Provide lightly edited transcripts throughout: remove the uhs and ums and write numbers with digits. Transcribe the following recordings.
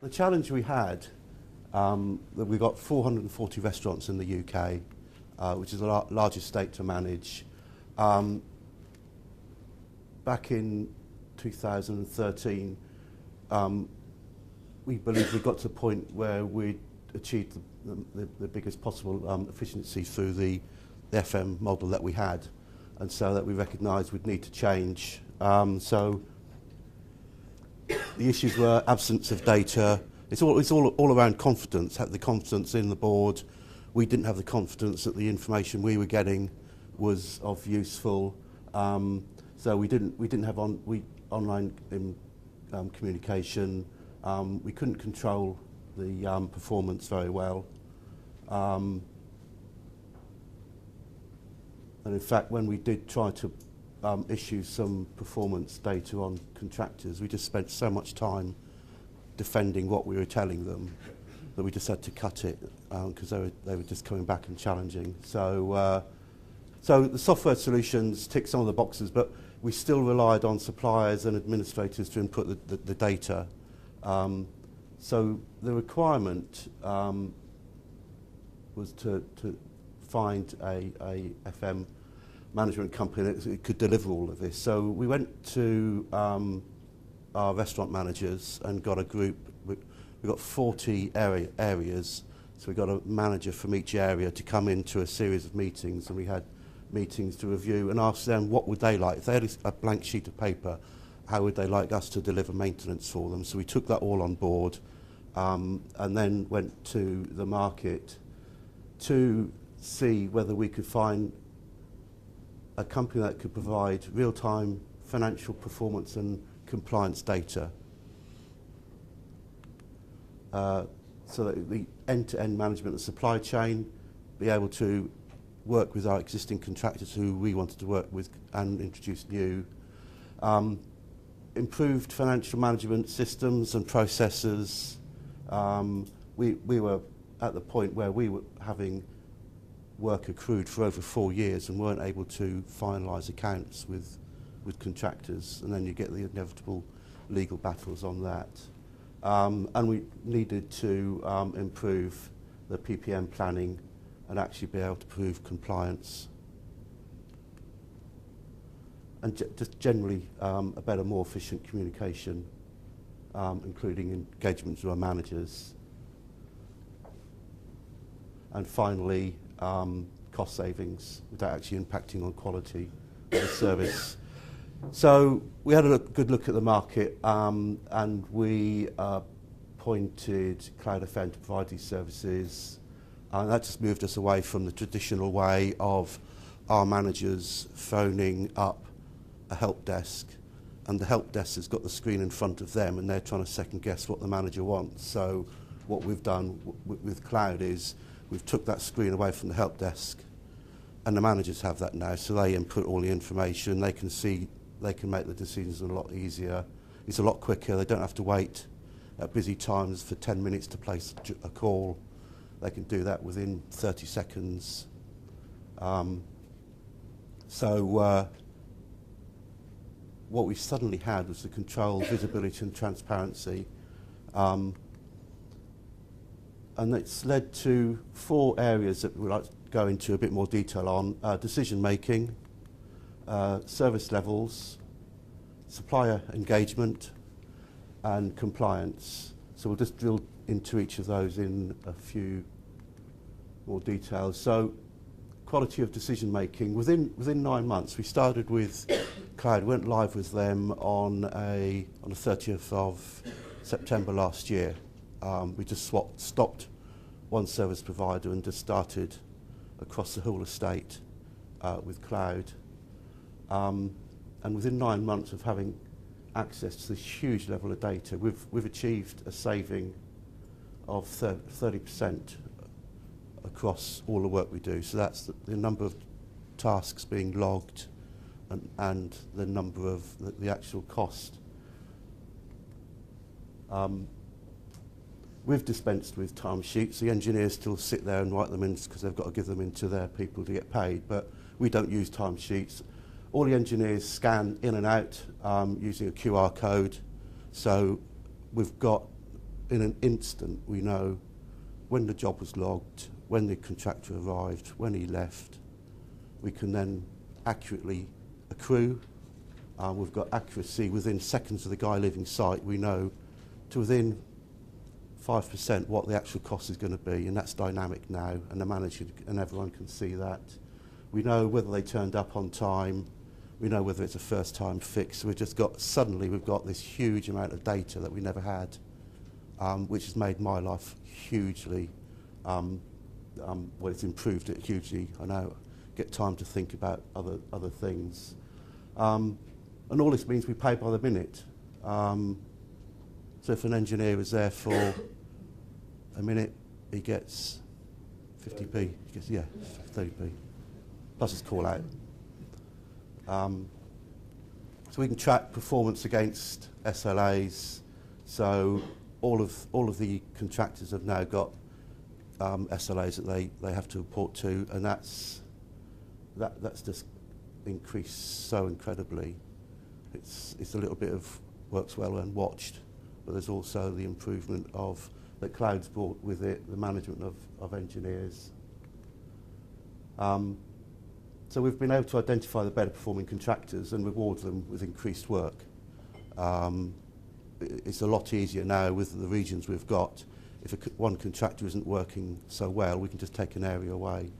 The challenge we had, that we've got 440 restaurants in the UK, which is the largest state to manage. Back in 2013, we believe we got to a point where we'd achieved the biggest possible efficiency through the FM model that we had, and so that we recognised we'd need to change. So the issues were absence of data. It's all around confidence. Have the confidence in the board. We didn't have the confidence that the information we were getting was of useful. So we didn't have online communication. We couldn't control the performance very well. And in fact, when we did try to issue some performance data on contractors, we just spent so much time defending what we were telling them that we just had to cut it because they were just coming back and challenging. So the software solutions tick some of the boxes, but we still relied on suppliers and administrators to input the data. So the requirement was to find a FM management company that could deliver all of this. So we went to our restaurant managers and got a group. We got 40 areas, so we got a manager from each area to come into a series of meetings, and we had meetings to review and ask them what would they like. If they had a blank sheet of paper, how would they like us to deliver maintenance for them? So we took that all on board, and then went to the market to see whether we could find a company that could provide real-time financial performance and compliance data, so that the end-to-end management of the supply chain, be able to work with our existing contractors who we wanted to work with and introduce new, improved financial management systems and processes. We were at the point where we were having work accrued for over 4 years and weren't able to finalise accounts with contractors, and then you get the inevitable legal battles on that. And we needed to improve the PPM planning and actually be able to prove compliance. And just generally a better, more efficient communication, including engagement with our managers. And finally, cost savings without actually impacting on quality of the service. So we had a good look at the market, and we appointed Cloudfm to provide these services. And that just moved us away from the traditional way of our managers phoning up a help desk, and the help desk has got the screen in front of them and they're trying to second guess what the manager wants. So what we've done with Cloud is we've took that screen away from the help desk, and the managers have that now, so they input all the information. They can see, they can make the decisions a lot easier. It's a lot quicker. They don't have to wait at busy times for 10 minutes to place a call. They can do that within 30 seconds. What we suddenly had was the control, visibility and transparency. And it's led to 4 areas that we'd like to go into a bit more detail on. Decision making, service levels, supplier engagement and compliance. So we'll just drill into each of those in a few more details. So quality of decision making. Within 9 months, we started with Cloud, went live with them on the 30th of September last year. We just stopped one service provider and just started across the whole estate with Cloud. And within 9 months of having access to this huge level of data, we've achieved a saving of 30% across all the work we do. So that's the number of tasks being logged and the number of the actual cost. We've dispensed with timesheets. The engineers still sit there and write them in because they've got to give them in to their people to get paid, but we don't use timesheets. All the engineers scan in and out using a QR code. So we've got in an instant, we know when the job was logged, when the contractor arrived, when he left. We can then accurately accrue. We've got accuracy within seconds of the guy leaving site. We know to within 5% what the actual cost is going to be, and that's dynamic now, and the manager and everyone can see that. We know whether they turned up on time. We know whether it's a first-time fix. So suddenly we've got this huge amount of data that we never had, which has made my life hugely, it's improved it hugely. I now get time to think about other things. And all this means we pay by the minute. So if an engineer is there for a minute, he gets 50p. He gets, 30p. Plus his call out. So we can track performance against SLAs. So all of the contractors have now got SLAs that they have to report to, and that's just increased so incredibly. It's a little bit of works well and watched, but there's also the improvement of that Cloud's brought with it, the management of engineers. So we've been able to identify the better performing contractors and reward them with increased work. It's a lot easier now with the regions we've got. If one contractor isn't working so well, we can just take an area away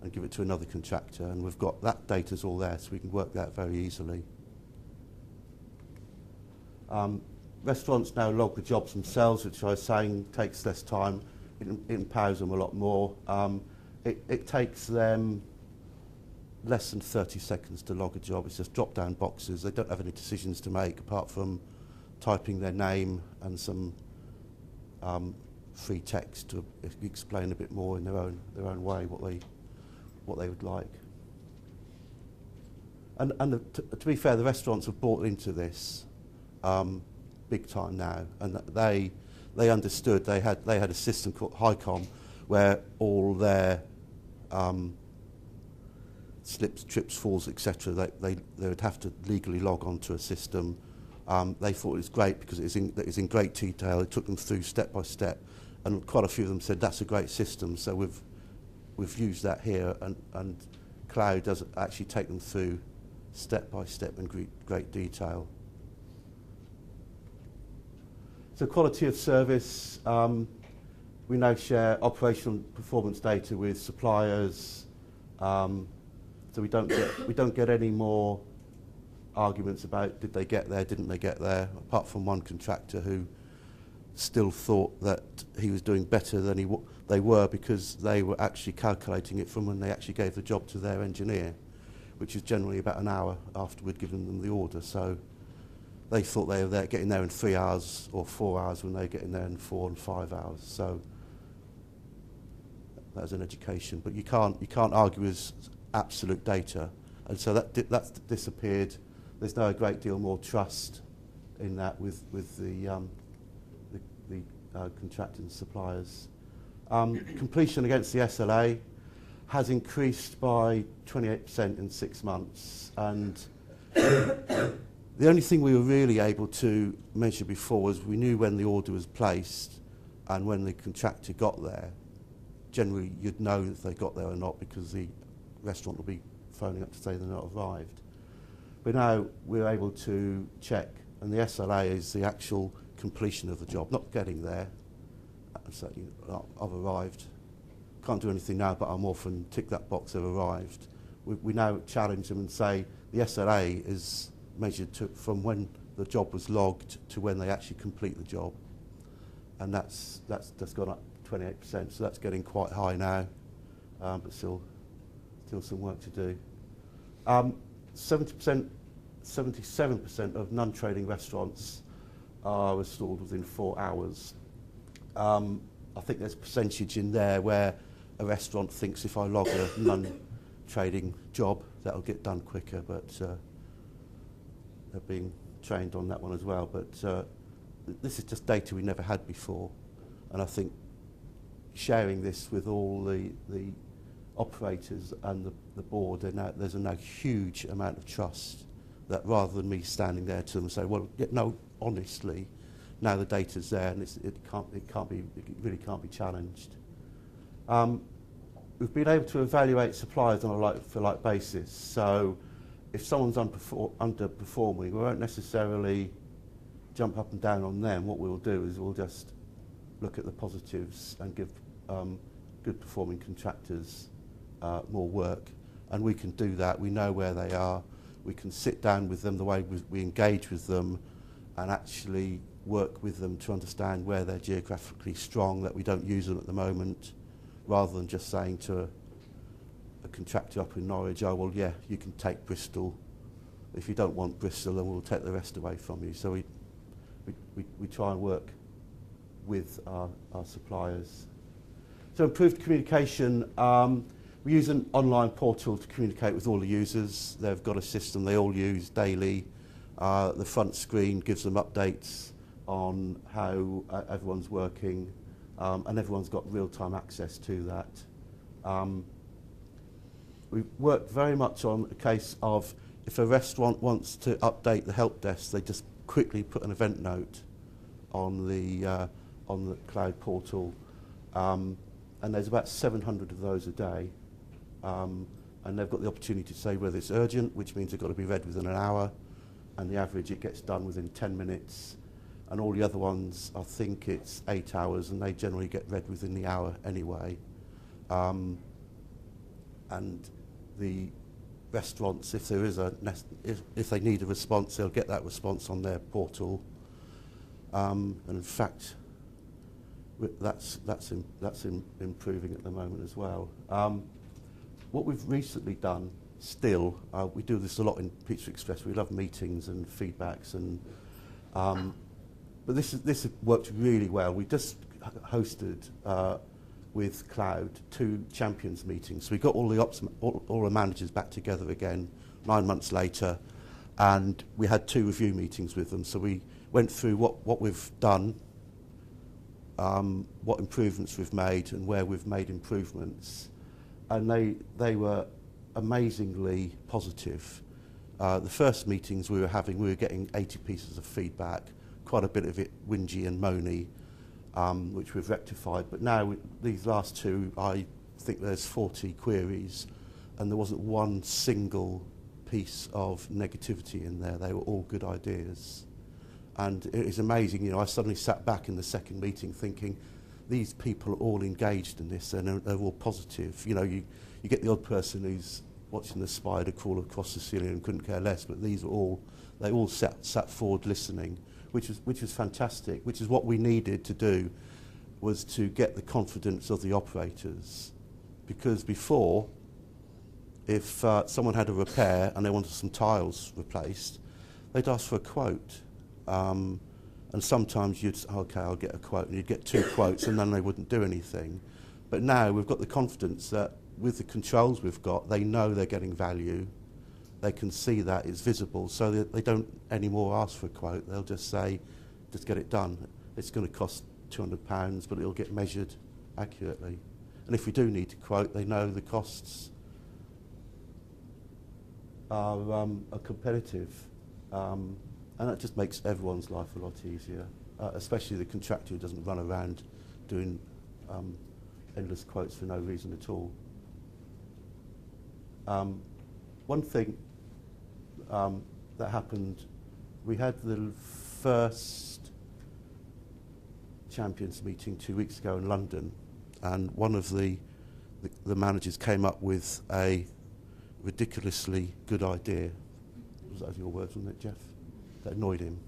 and give it to another contractor, and we've got that data's all there, so we can work that very easily. Restaurants now log the jobs themselves, which I was saying takes less time. It empowers them a lot more. It takes them less than 30 seconds to log a job. It's just drop-down boxes. They don't have any decisions to make apart from typing their name and some free text to explain a bit more in their own way what they would like. And to be fair, the restaurants have bought into this big time now, and they understood. They had a system called HICOM where all their slips, trips, falls, etc. They would have to legally log onto a system. They thought it was great because it was in great detail. It took them through step by step, and quite a few of them said that's a great system. So we've used that here, and Cloud does actually take them through step by step in great detail. So quality of service, we now share operational performance data with suppliers. So we don't get any more arguments about did they get there, didn't they get there, apart from one contractor who still thought that he was doing better than they were because they were actually calculating it from when they actually gave the job to their engineer, which is generally about an hour after we'd given them the order. So they thought they were getting there in 3 hours or 4 hours when they were getting there in 4 and 5 hours. So that was an education, but you can't argue with absolute data, and so that's disappeared. There's now a great deal more trust in that with the contractors and suppliers. Completion against the SLA has increased by 28% in 6 months, and the only thing we were really able to measure before was we knew when the order was placed and when the contractor got there. Generally, you'd know if they got there or not because the restaurant will be phoning up to say they're not arrived. But now we're able to check, and the SLA is the actual completion of the job, not getting there. So I've arrived. Can't do anything now, but I'm off and tick that box, I've arrived. We now challenge them and say the SLA is measured from when the job was logged to when they actually complete the job. And that's gone up 28%, so that's getting quite high now, but still some work to do. 77% of non-trading restaurants are restored within 4 hours. I think there's a percentage in there where a restaurant thinks if I log a non-trading job, that'll get done quicker, but they're being trained on that one as well. But this is just data we never had before, and I think sharing this with all the operators and the board, there's a now huge amount of trust that rather than me standing there to them and say, well, no, honestly, now the data's there, and it really can't be challenged. We've been able to evaluate suppliers on a like-for-like basis. So if someone's underperforming, we won't necessarily jump up and down on them. What we'll do is we'll just look at the positives and give good performing contractors more work. And we can do that. We know where they are. We can sit down with them the way we engage with them and actually work with them to understand where they're geographically strong, that we don't use them at the moment, rather than just saying to a contractor up in Norwich, oh, well, yeah, you can take Bristol. If you don't want Bristol, then we'll take the rest away from you. So we try and work with our suppliers. So improved communication. We use an online portal to communicate with all the users. They've got a system they all use daily. The front screen gives them updates on how everyone's working, and everyone's got real-time access to that. We work very much on a case of if a restaurant wants to update the help desk, they just quickly put an event note on the cloud portal, and there's about 700 of those a day. And they've got the opportunity to say whether it's urgent, which means they've got to be read within an hour, and the average it gets done within 10 minutes. And all the other ones, I think it's 8 hours, and they generally get read within the hour anyway. And the restaurants, if there is if they need a response, they'll get that response on their portal. And in fact, that's improving at the moment as well. What we've recently done, still, we do this a lot in Pizza Express. We love meetings and feedbacks, and but this has worked really well. We just hosted with Cloud 2 champions meetings. So we got all the managers back together again 9 months later, and we had 2 review meetings with them. So we went through what we've done, what improvements we've made, and where we've made improvements. And they were amazingly positive. The first meetings we were having, we were getting 80 pieces of feedback, quite a bit of it whingy and moany, which we've rectified. But now, these last 2, I think there's 40 queries, and there wasn't one single piece of negativity in there. They were all good ideas. And it is amazing, you know, I suddenly sat back in the second meeting thinking, these people are all engaged in this, and they're all positive. You know, you get the odd person who's watching the spider crawl across the ceiling and couldn't care less, but they all sat forward listening, which was fantastic, which is what we needed to do, was to get the confidence of the operators. Because before, if someone had a repair and they wanted some tiles replaced, they'd ask for a quote. And sometimes you'd say, okay, I'll get a quote, and you'd get 2 quotes, and then they wouldn't do anything. But now we've got the confidence that with the controls we've got, they know they're getting value. They can see that it's visible, so they don't anymore ask for a quote. They'll just say, just get it done. It's going to cost £200, but it'll get measured accurately. And if we do need to quote, they know the costs are competitive. And that just makes everyone's life a lot easier, especially the contractor who doesn't run around doing endless quotes for no reason at all. One thing that happened, we had the first champions meeting 2 weeks ago in London, and one of the managers came up with a ridiculously good idea. Was that your words, wasn't it, Jeff? That annoyed him.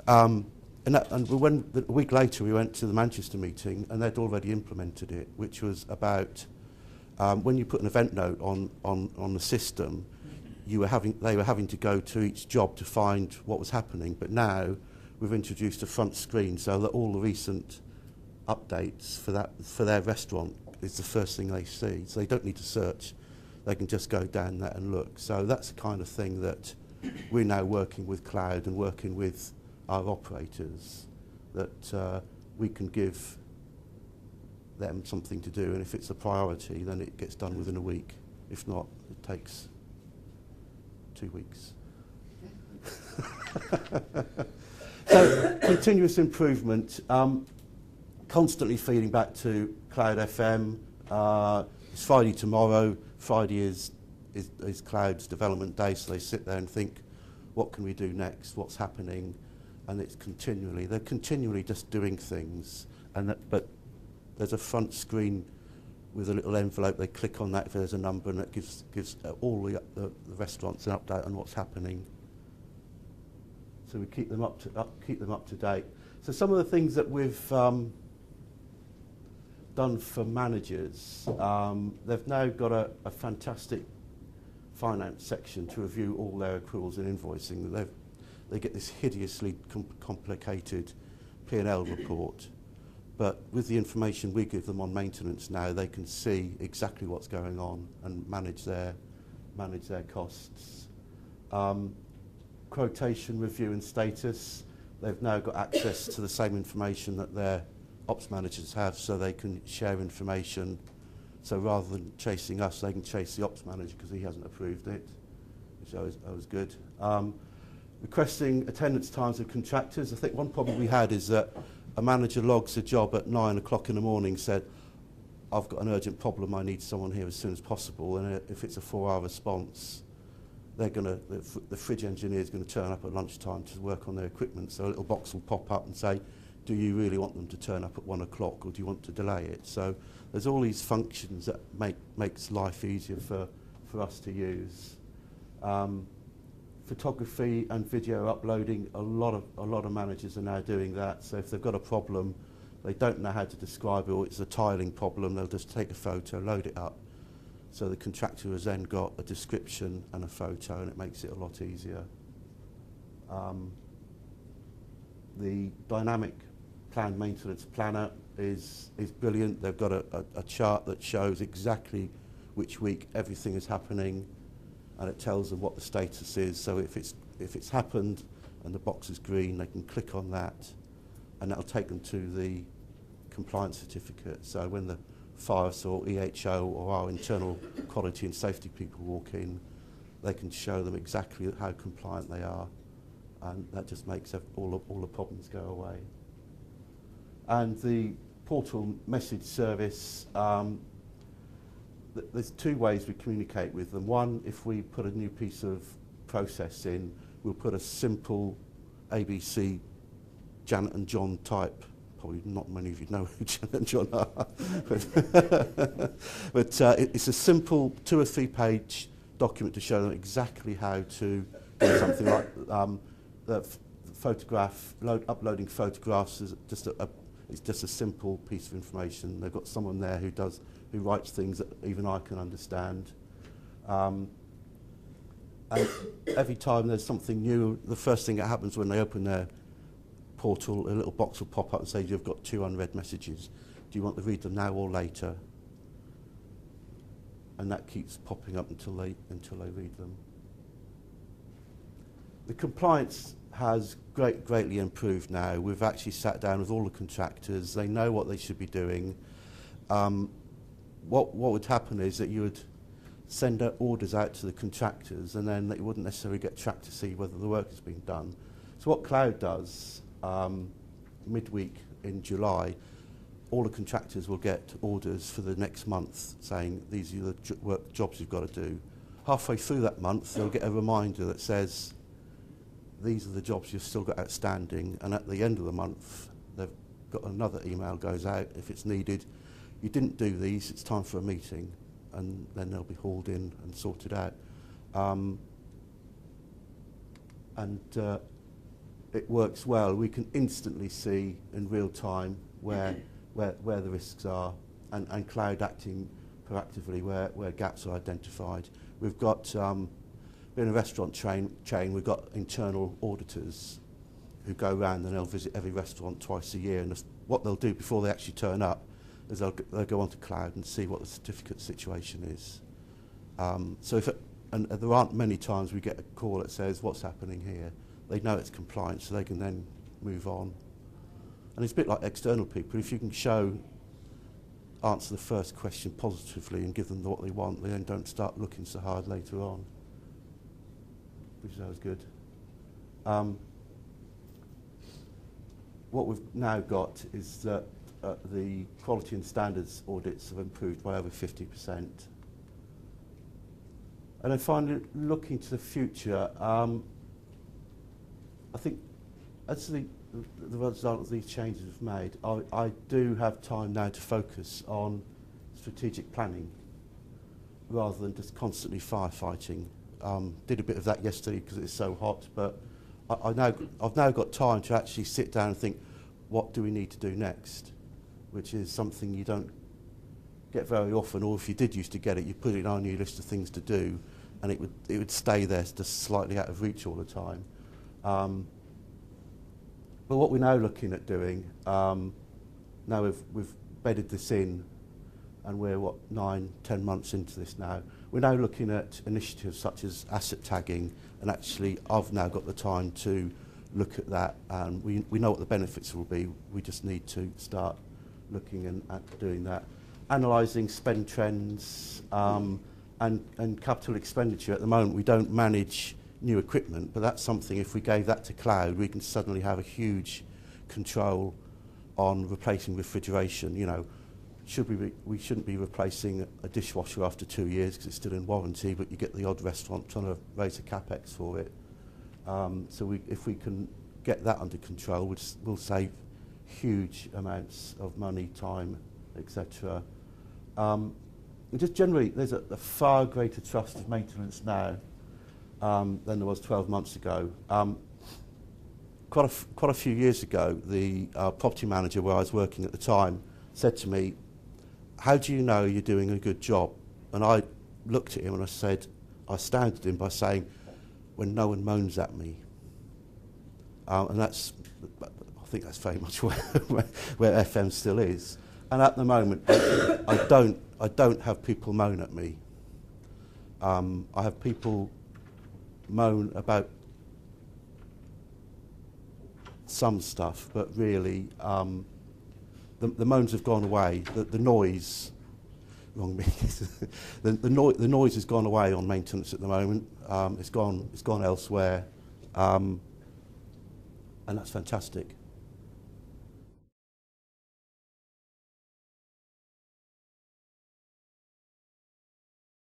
And a week later we went to the Manchester meeting, and they'd already implemented it, which was about when you put an event note on the system, they were having to go to each job to find what was happening. But now we've introduced a front screen so that all the recent updates for their restaurant is the first thing they see. So they don't need to search. They can just go down that and look. So that's the kind of thing that we're now working with Cloud and working with our operators, that we can give them something to do, and if it's a priority, then it gets done within a week. If not, it takes 2 weeks. So continuous improvement, constantly feeding back to Cloudfm. It's Friday tomorrow. Friday is Cloud's development day, so they sit there and think, what can we do next? What's happening? And they're continually just doing things. But there's a front screen with a little envelope. They click on that if there's a number, and it gives all the restaurants an update on what's happening. So we keep them up to date. So some of the things that we've done for managers, they've now got a fantastic finance section to review all their accruals and invoicing. They get this hideously complicated P&L report, but with the information we give them on maintenance now, they can see exactly what's going on and manage their costs. Quotation review and status, they've now got access to the same information that their ops managers have, so they can share information. So rather than chasing us, they can chase the ops manager because he hasn't approved it, which was good. Requesting attendance times of contractors. I think one problem we had is that a manager logs a job at 9 o'clock in the morning, said, I've got an urgent problem, I need someone here as soon as possible, and if it's a 4-hour response, the fridge engineer is going to turn up at lunchtime to work on their equipment, so a little box will pop up and say, do you really want them to turn up at 1 o'clock, or do you want to delay it? So there's all these functions that makes life easier for us to use. Photography and video uploading, a lot of managers are now doing that. So if they've got a problem, they don't know how to describe it, or it's a tiling problem, they'll just take a photo, load it up. So the contractor has then got a description and a photo, and it makes it a lot easier. The dynamic planned maintenance planner is brilliant. They've got a chart that shows exactly which week everything is happening, and it tells them what the status is. So if it's happened and the box is green, they can click on that, and that'll take them to the compliance certificate. So when the FIRES or EHO or our internal quality and safety people walk in, they can show them exactly how compliant they are, and that just makes all the problems go away. And the portal message service, there's two ways we communicate with them. One, if we put a new piece of process in, we'll put a simple ABC Janet and John type. Probably not many of you know who Janet and John are. but it's a simple 2 or 3 page document to show them exactly how to do something like uploading photographs is it's just a simple piece of information. They've got someone there who writes things that even I can understand. And every time there's something new, the first thing that happens when they open their portal, a little box will pop up and say, you've got 2 unread messages. Do you want to read them now or later? And that keeps popping up until they read them. The compliance has greatly improved now. We've actually sat down with all the contractors. They know what they should be doing. What would happen is that you would send orders out to the contractors, and then they wouldn't necessarily get tracked to see whether the work has been done. So what Cloud does, midweek in July, all the contractors will get orders for the next month saying these are the jobs you've got to do. Halfway through that month, they'll get a reminder that says these are the jobs you've still got outstanding, and at the end of the month, they've got another email goes out if it's needed. You didn't do these, it's time for a meeting, and then they'll be hauled in and sorted out. It works well. We can instantly see in real time where the risks are, and Cloud acting proactively where gaps are identified. We've got, in a restaurant chain, we've got internal auditors who go around and they'll visit every restaurant twice a year, and what they'll do before they actually turn up is they'll go onto Cloud and see what the certificate situation is. So there aren't many times we get a call that says, what's happening here? They know it's compliant, so they can then move on. And it's a bit like external people. If you can answer the first question positively and give them what they want, they then don't start looking so hard later on, which is always good. what we've now got is that the quality and standards audits have improved by over 50%. And then finally, looking to the future, I think as the result of these changes we've made, I do have time now to focus on strategic planning rather than just constantly firefighting. Did a bit of that yesterday because it's so hot, but I've now got time to actually sit down and think, what do we need to do next? Which is something you don't get very often, or if you did used to get it, you put it on your list of things to do, and it would stay there just slightly out of reach all the time. But what we're now looking at doing, now we've bedded this in, and we're 9-10 months into this now, we're now looking at initiatives such as asset tagging, and actually I've now got the time to look at that, and we know what the benefits will be. We just need to start looking at doing that. Analysing spend trends and capital expenditure. At the moment we don't manage new equipment, but that's something, if we gave that to cloud, we can suddenly have a huge control on replacing refrigeration. You know, we shouldn't be replacing a dishwasher after 2 years because it's still in warranty, but you get the odd restaurant trying to raise the capex for it. So if we can get that under control, we'll save huge amounts of money, time, etc. Just generally, there's a far greater trust of maintenance now than there was 12 months ago. Quite a few years ago, the property manager where I was working at the time said to me, "How do you know you're doing a good job?" And I looked at him and I astounded him by saying, "When no one moans at me." And I think that's very much where FM still is. And at the moment, I don't have people moan at me. I have people moan about some stuff, but really the moans have gone away. The noise, the noise has gone away on maintenance at the moment. It's gone elsewhere, and that's fantastic.